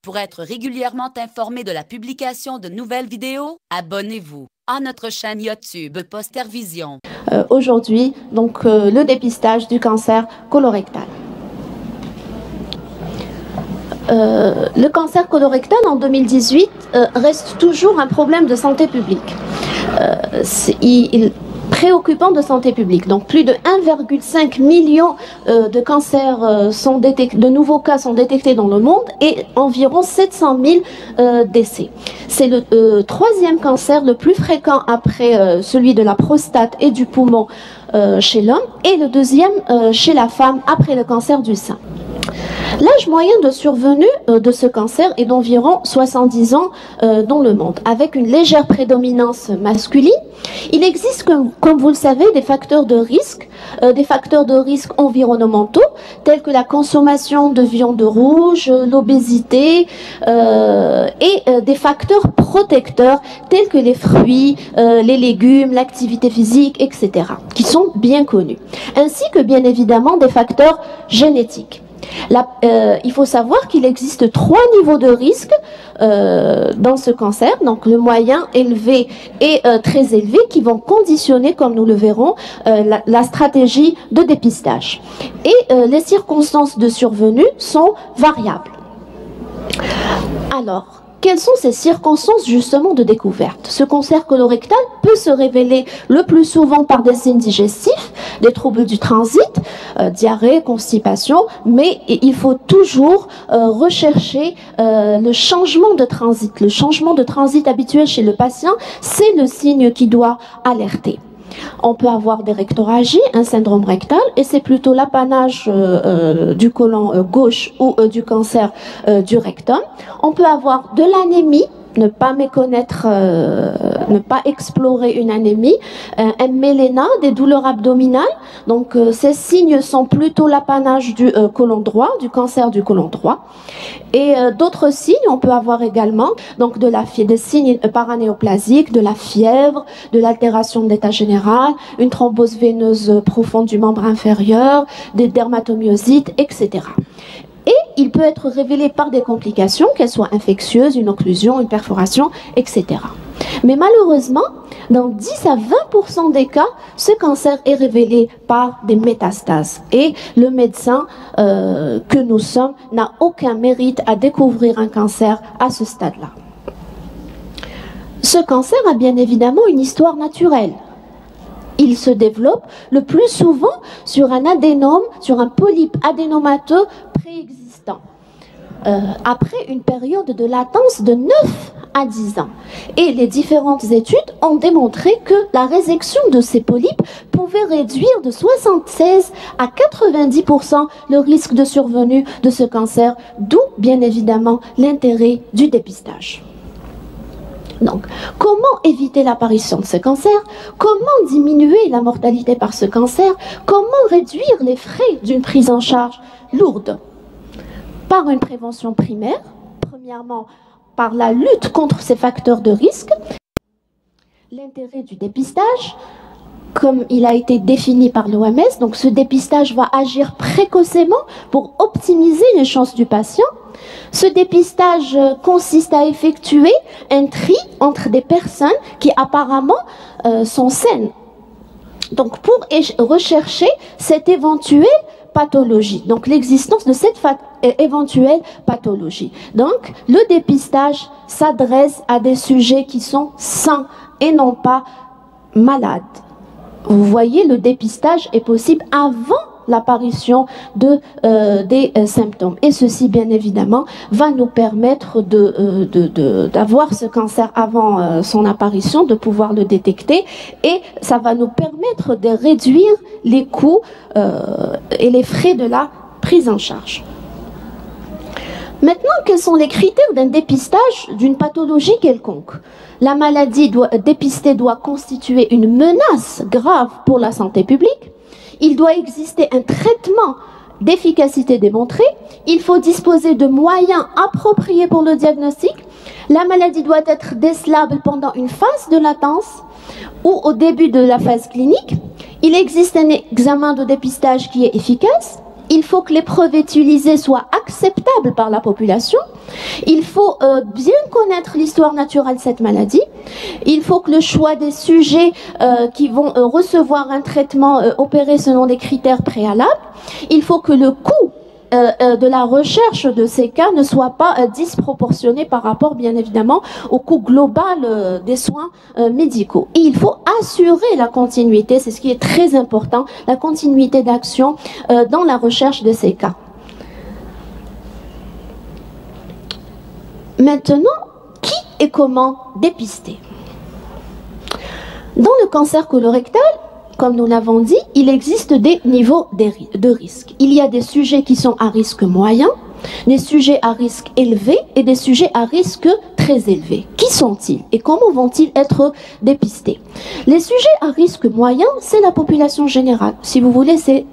Pour être régulièrement informé de la publication de nouvelles vidéos, abonnez-vous à notre chaîne YouTube Postervision. Aujourd'hui, donc le dépistage du cancer colorectal. Le cancer colorectal en 2018 reste toujours un problème de santé publique. Préoccupant de santé publique. Donc plus de 1,5 million de cancers de nouveaux cas sont détectés dans le monde et environ 700 000 décès. C'est le troisième cancer le plus fréquent après celui de la prostate et du poumon chez l'homme et le deuxième chez la femme après le cancer du sein. L'âge moyen de survenue de ce cancer est d'environ 70 ans dans le monde, avec une légère prédominance masculine. Il existe, comme vous le savez, des facteurs de risque environnementaux, tels que la consommation de viande rouge, l'obésité, et des facteurs protecteurs, tels que les fruits, les légumes, l'activité physique, etc., qui sont bien connus, ainsi que bien évidemment des facteurs génétiques. Il faut savoir qu'il existe 3 niveaux de risque dans ce cancer, donc le moyen, élevé et très élevé, qui vont conditionner, comme nous le verrons, la stratégie de dépistage. Et les circonstances de survenue sont variables. Alors, quelles sont ces circonstances justement de découverte? Ce cancer colorectal peut se révéler le plus souvent par des signes digestifs, des troubles du transit, diarrhée, constipation, mais il faut toujours rechercher le changement de transit. Le changement de transit habituel chez le patient, c'est le signe qui doit alerter. On peut avoir des rectorragies, un syndrome rectal, et c'est plutôt l'apanage du côlon gauche ou du cancer du rectum. On peut avoir de l'anémie, ne pas méconnaître, ne pas explorer une anémie, un méléna, des douleurs abdominales. Donc ces signes sont plutôt l'apanage du côlon droit, du cancer du côlon droit. Et d'autres signes, on peut avoir également donc des signes paranéoplasiques, de la fièvre, de l'altération de l'état général, une thrombose veineuse profonde du membre inférieur, des dermatomyosites, etc. Et il peut être révélé par des complications, qu'elles soient infectieuses, une occlusion, une perforation, etc. Mais malheureusement, dans 10 à 20% des cas, ce cancer est révélé par des métastases. Et le médecin que nous sommes n'a aucun mérite à découvrir un cancer à ce stade-là. Ce cancer a bien évidemment une histoire naturelle. Il se développe le plus souvent sur un adénome, sur un polype adénomateux préexistant, après une période de latence de 9 à 10 ans. Et les différentes études ont démontré que la résection de ces polypes pouvait réduire de 76 à 90% le risque de survenue de ce cancer, d'où bien évidemment l'intérêt du dépistage. Donc, comment éviter l'apparition de ce cancer? Comment diminuer la mortalité par ce cancer? Comment réduire les frais d'une prise en charge lourde? Par une prévention primaire, premièrement par la lutte contre ces facteurs de risque. L'intérêt du dépistage, comme il a été défini par l'OMS, donc ce dépistage va agir précocement pour optimiser les chances du patient. Ce dépistage consiste à effectuer un tri entre des personnes qui apparemment sont saines. Donc pour rechercher cette éventuelle pathologie, donc l'existence de cette éventuelle pathologie. Donc le dépistage s'adresse à des sujets qui sont sains et non pas malades. Vous voyez, le dépistage est possible avant l'apparition des symptômes. Et ceci, bien évidemment, va nous permettre d'avoir ce cancer avant son apparition, de pouvoir le détecter, et ça va nous permettre de réduire les coûts et les frais de la prise en charge. Maintenant, quels sont les critères d'un dépistage d'une pathologie quelconque? La maladie dépistée doit constituer une menace grave pour la santé publique. Il doit exister un traitement d'efficacité démontré. Il faut disposer de moyens appropriés pour le diagnostic. La maladie doit être décelable pendant une phase de latence ou au début de la phase clinique. Il existe un examen de dépistage qui est efficace. il faut que les preuves utilisées soient acceptables par la population, il faut bien connaître l'histoire naturelle de cette maladie, il faut que le choix des sujets qui vont recevoir un traitement opéré selon des critères préalables, il faut que le coût de la recherche de ces cas ne soit pas disproportionné par rapport, bien évidemment, au coût global des soins médicaux. Et il faut assurer la continuité, c'est ce qui est très important, la continuité d'action dans la recherche de ces cas. Maintenant, qui et comment dépister? Dans le cancer colorectal, comme nous l'avons dit, il existe des niveaux de risque. Il y a des sujets qui sont à risque moyen, des sujets à risque élevé et des sujets à risque très élevé. Qui sont-ils et comment vont-ils être dépistés? Les sujets à risque moyen, c'est la population générale. Si vous voulez, c'est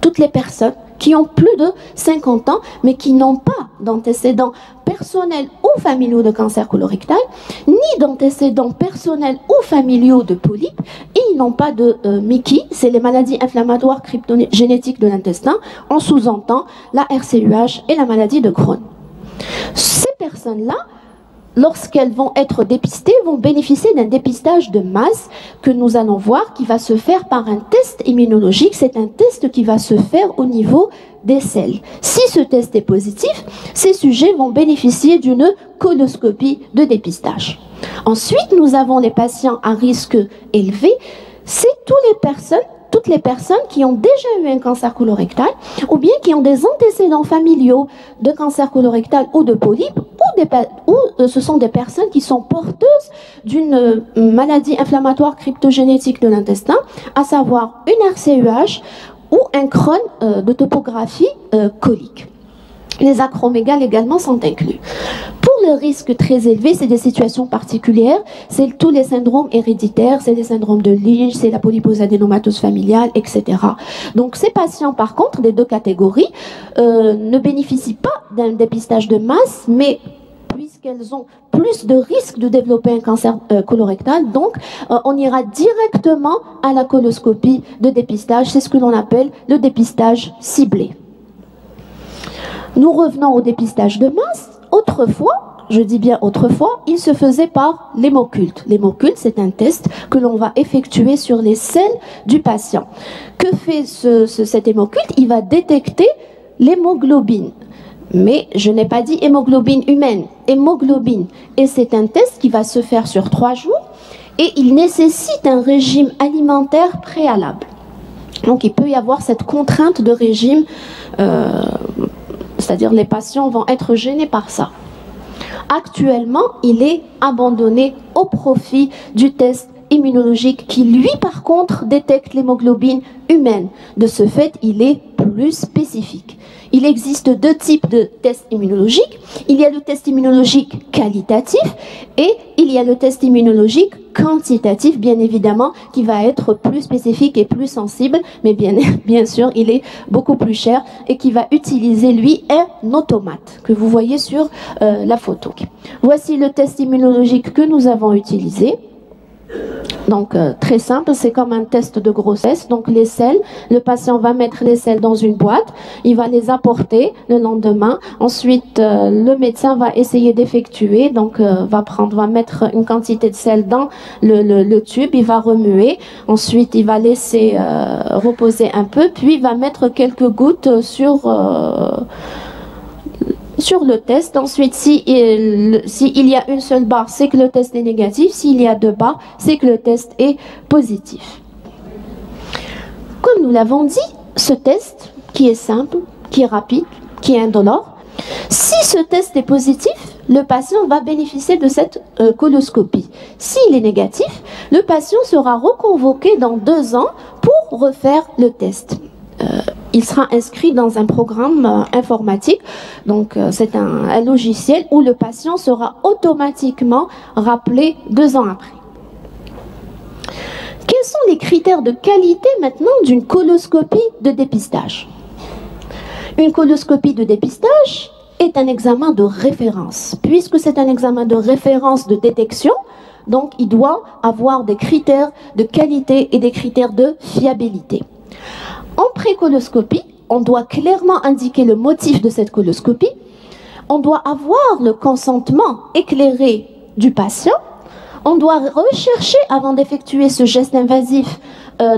toutes les personnes qui ont plus de 50 ans, mais qui n'ont pas d'antécédents personnels ou familiaux de cancer colorectal, ni d'antécédents personnels ou familiaux de polypes, et ils n'ont pas de MICI, c'est les maladies inflammatoires cryptogénétiques de l'intestin, on sous-entend la RCUH et la maladie de Crohn. Ces personnes-là, lorsqu'elles vont être dépistées, vont bénéficier d'un dépistage de masse que nous allons voir qui va se faire par un test immunologique. C'est un test qui va se faire au niveau des selles. Si ce test est positif, ces sujets vont bénéficier d'une coloscopie de dépistage. Ensuite, nous avons les patients à risque élevé. C'est toutes les personnes qui ont déjà eu un cancer colorectal ou bien qui ont des antécédents familiaux de cancer colorectal ou de polype ou ce sont des personnes qui sont porteuses d'une maladie inflammatoire cryptogénétique de l'intestin, à savoir une RCUH ou un Crohn de topographie colique. Les acromégales également sont inclus. Pour le risque très élevé, c'est des situations particulières, c'est tous les syndromes héréditaires, c'est les syndromes de Lynch, c'est la polyposadénomatose familiale, etc. Donc ces patients, par contre, des deux catégories, ne bénéficient pas d'un dépistage de masse, mais puisqu'elles ont plus de risques de développer un cancer colorectal, donc on ira directement à la coloscopie de dépistage, c'est ce que l'on appelle le dépistage ciblé. Nous revenons au dépistage de masse. Autrefois, je dis bien autrefois, il se faisait par l'hémoculte. L'hémoculte, c'est un test que l'on va effectuer sur les selles du patient. Que fait cet hémoculte? Il va détecter l'hémoglobine. Mais je n'ai pas dit hémoglobine humaine, hémoglobine. Et c'est un test qui va se faire sur 3 jours et il nécessite un régime alimentaire préalable. Donc il peut y avoir cette contrainte de régime, c'est-à-dire les patients vont être gênés par ça. Actuellement, il est abandonné au profit du test immunologique qui, lui, par contre, détecte l'hémoglobine humaine. De ce fait, il est plus spécifique. Il existe 2 types de tests immunologiques. Il y a le test immunologique qualitatif et il y a le test immunologique quantitatif, bien évidemment, qui va être plus spécifique et plus sensible, mais bien sûr, il est beaucoup plus cher et qui va utiliser, lui, un automate que vous voyez sur la photo. Voici le test immunologique que nous avons utilisé. Donc très simple, c'est comme un test de grossesse. Donc les selles, le patient va mettre les selles dans une boîte, il va les apporter le lendemain. Ensuite, le médecin va essayer d'effectuer, donc va mettre une quantité de sel dans le tube, il va remuer. Ensuite, il va laisser reposer un peu, puis il va mettre quelques gouttes sur le test. Ensuite, s'il y a une seule barre, c'est que le test est négatif. S'il y a 2 barres, c'est que le test est positif. Comme nous l'avons dit, ce test, qui est simple, qui est rapide, qui est indolore, si ce test est positif, le patient va bénéficier de cette coloscopie. S'il est négatif, le patient sera reconvoqué dans 2 ans pour refaire le test. Il sera inscrit dans un programme informatique, donc c'est un logiciel où le patient sera automatiquement rappelé 2 ans après. Quels sont les critères de qualité maintenant d'une coloscopie de dépistage? Une coloscopie de dépistage est un examen de référence. Puisque c'est un examen de référence de détection, donc il doit avoir des critères de qualité et des critères de fiabilité. En précoloscopie, on doit clairement indiquer le motif de cette coloscopie. On doit avoir le consentement éclairé du patient. On doit rechercher, avant d'effectuer ce geste invasif,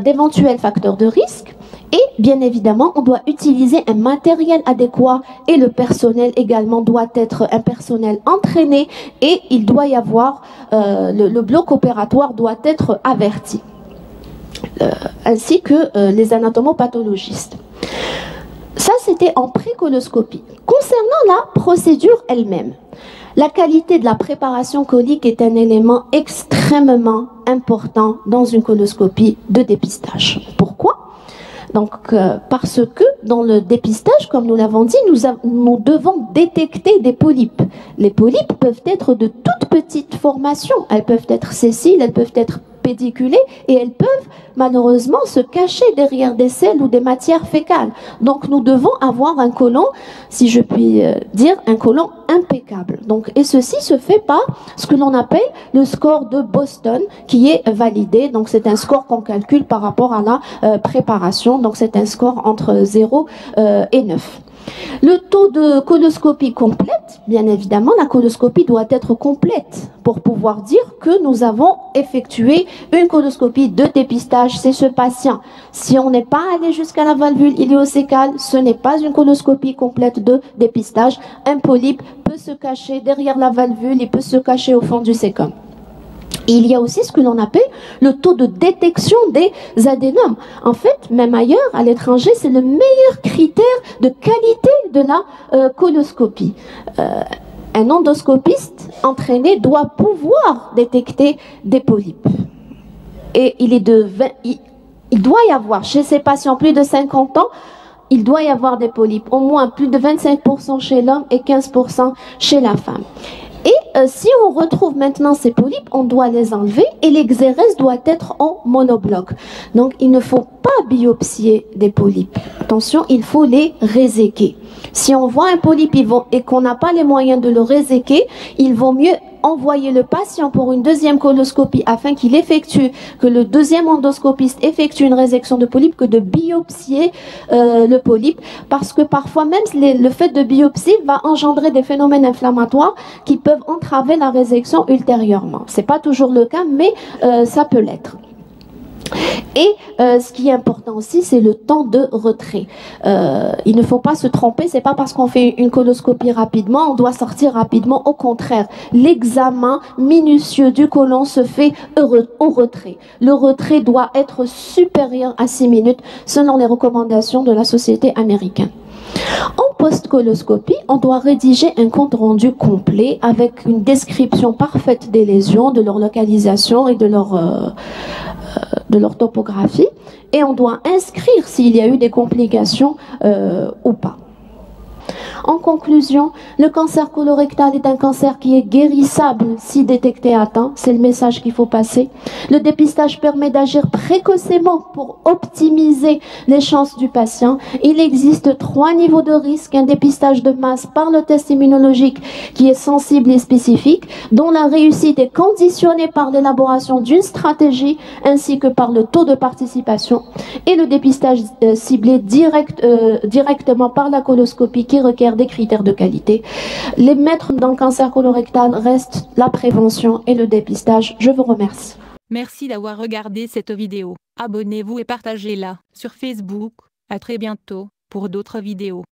d'éventuels facteurs de risque. Et bien évidemment, on doit utiliser un matériel adéquat et le personnel également doit être un personnel entraîné et il doit y avoir, le bloc opératoire doit être averti, ainsi que les anatomopathologistes. Ça, c'était en précoloscopie. Concernant la procédure elle-même, la qualité de la préparation colique est un élément extrêmement important dans une coloscopie de dépistage. Pourquoi ? Donc, parce que dans le dépistage, comme nous l'avons dit, nous devons détecter des polypes. Les polypes peuvent être de toutes petites formations. Elles peuvent être sessiles, elles peuvent être pédiculées et elles peuvent malheureusement se cacher derrière des selles ou des matières fécales. Donc, nous devons avoir un côlon, si je puis dire, un côlon impeccable. Donc, et ceci se fait par ce que l'on appelle le score de Boston qui est validé. Donc, c'est un score qu'on calcule par rapport à la préparation. Donc, c'est un score entre 0 et 9. Le taux de coloscopie complète, bien évidemment, la coloscopie doit être complète pour pouvoir dire que nous avons effectué une coloscopie de dépistage. C'est ce patient. Si on n'est pas allé jusqu'à la valvule iléosécale, ce n'est pas une coloscopie complète de dépistage. Un polype peut se cacher derrière la valvule, il peut se cacher au fond du sécum. Il y a aussi ce que l'on appelle le taux de détection des adénomes. En fait, même ailleurs, à l'étranger, c'est le meilleur critère de qualité de la coloscopie. Un endoscopiste entraîné doit pouvoir détecter des polypes. Et il doit y avoir, chez ces patients plus de 50 ans, il doit y avoir des polypes. Au moins plus de 25% chez l'homme et 15% chez la femme. Et si on retrouve maintenant ces polypes, on doit les enlever et l'exérèse doit être en monobloc. Donc il ne faut pas biopsier des polypes. Attention, il faut les réséquer. Si on voit un polype et qu'on n'a pas les moyens de le réséquer, il vaut mieux envoyer le patient pour une deuxième coloscopie afin qu'il effectue, que le deuxième endoscopiste effectue une résection de polype que de biopsier le polype, parce que parfois même le fait de biopsie va engendrer des phénomènes inflammatoires qui peuvent entraver la résection ultérieurement. C'est pas toujours le cas, mais ça peut l'être. Et ce qui est important aussi, c'est le temps de retrait. Il ne faut pas se tromper, c'est pas parce qu'on fait une coloscopie rapidement, on doit sortir rapidement. Au contraire, l'examen minutieux du côlon se fait au retrait. Le retrait doit être supérieur à 6 minutes selon les recommandations de la Société américaine. En post-coloscopie, on doit rédiger un compte rendu complet avec une description parfaite des lésions, de leur localisation et de leur topographie, et on doit inscrire s'il y a eu des complications ou pas. En conclusion, le cancer colorectal est un cancer qui est guérissable si détecté à temps. C'est le message qu'il faut passer. Le dépistage permet d'agir précocement pour optimiser les chances du patient. Il existe 3 niveaux de risque. Un dépistage de masse par le test immunologique qui est sensible et spécifique, dont la réussite est conditionnée par l'élaboration d'une stratégie ainsi que par le taux de participation. Et le dépistage ciblé directement par la coloscopie qui requiert des critères de qualité. Les maîtres dans le cancer colorectal restent la prévention et le dépistage. Je vous remercie. Merci d'avoir regardé cette vidéo. Abonnez-vous et partagez-la sur Facebook. À très bientôt pour d'autres vidéos.